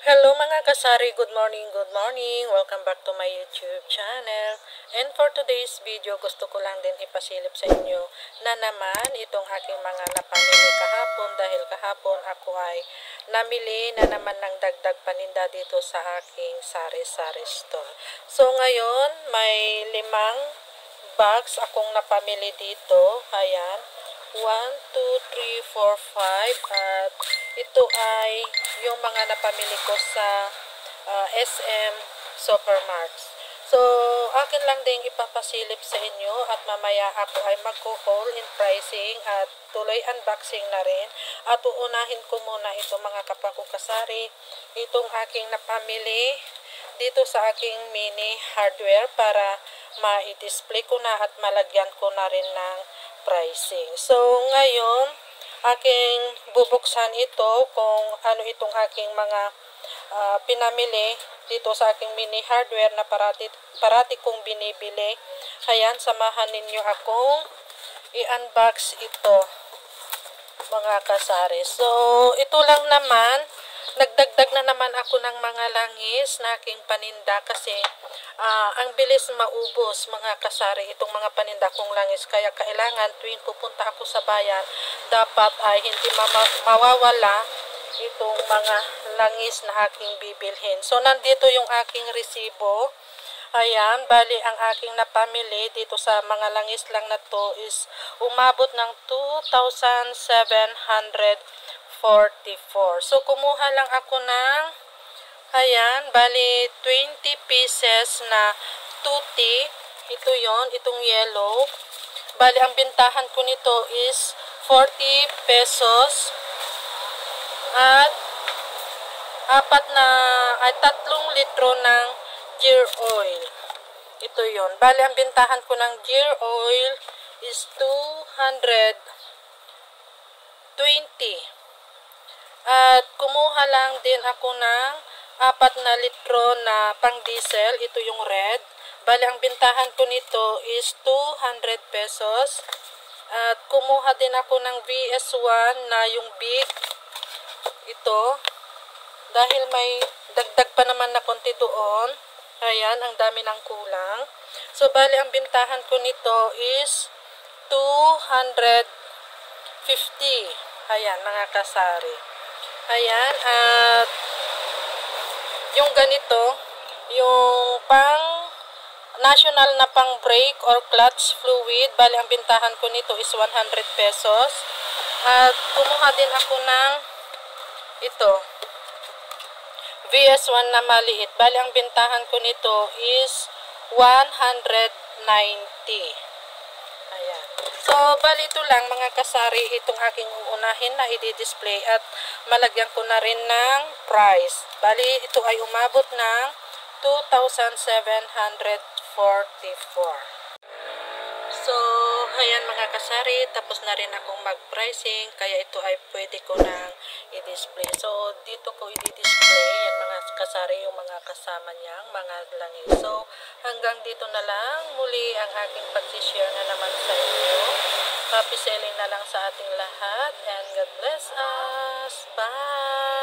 Hello mga kasari, good morning, good morning. Welcome back to my YouTube channel. And for today's video, gusto ko lang din ipasilip sa inyo na naman itong aking mga napamili kahapon dahil kahapon ako ay namili na naman ng dagdag paninda dito sa aking sari-sari store. So ngayon, may 5 box akong napamili dito. Ayan. 1, 2, 3, 4, 5 at ito ay yung mga napamili ko sa SM Supermarts. So, akin lang din ipapasilip sa inyo at mamaya ako ay magko-haul in pricing at tuloy unboxing na rin. At uunahin ko muna ito mga kapakukasari, itong aking napamili dito sa aking mini hardware para ma-display ko na at malagyan ko na rin ng pricing. So, ngayon, aking bubuksan ito kung ano itong aking mga pinamili dito sa aking mini hardware na parati kong binibili. Ayan, samahan ninyo akong i-unbox ito, mga kasari. So, ito lang naman. Nagdagdag na naman ako ng mga langis na aking paninda kasi ang bilis maubos mga kasari itong mga paninda kong langis. Kaya kailangan tuwing pupunta ako sa bayan, dapat ay hindi mawawala itong mga langis na aking bibilhin. So, nandito yung aking resibo. Ayan, bali ang aking napamili dito sa mga langis lang na to is umabot ng 2,744. So, kumuha lang ako ng, ayan, bali 20 pieces na tutti. Ito yon, itong yellow. Bali, ang bintahan ko nito is 40 pesos. At 3 litro ng gear oil. Ito yon. Bali, ang bintahan ko ng gear oil is 220. At kumuha lang din ako ng 4 litro na pang diesel. Ito yung red. Bali, ang bintahan ko nito is 200 pesos. At kumuha din ako ng VS1 na yung big. Ito. Dahil may dagdag pa naman na konti doon. Ayan, ang dami ng kulang. So, bali, ang bintahan ko nito is 250. Ayan, mga kasari. Ayan, at yung ganito, yung pang national na pang brake or clutch fluid, bali, ang bintahan ko nito is 100 pesos. At kumuha din ako ng ito, VS1 na maliit. Bali, ang bintahan ko nito is 190. Ayan. So, bali ito lang mga kasari, itong aking uunahin na i-display at malagyan ko na rin ng price. Bali, ito ay umabot ng 2,744. So, ayan mga kasari, tapos na rin akong mag-pricing, kaya ito ay pwede ko nang i-display. So, dito ko i-display, yan mga kasari, yung mga kasama niyang mga langis. So, hanggang dito na lang, muli ang aking pag-share na naman sa inyo. Happy selling na lang sa ating lahat, and God bless us. Bye!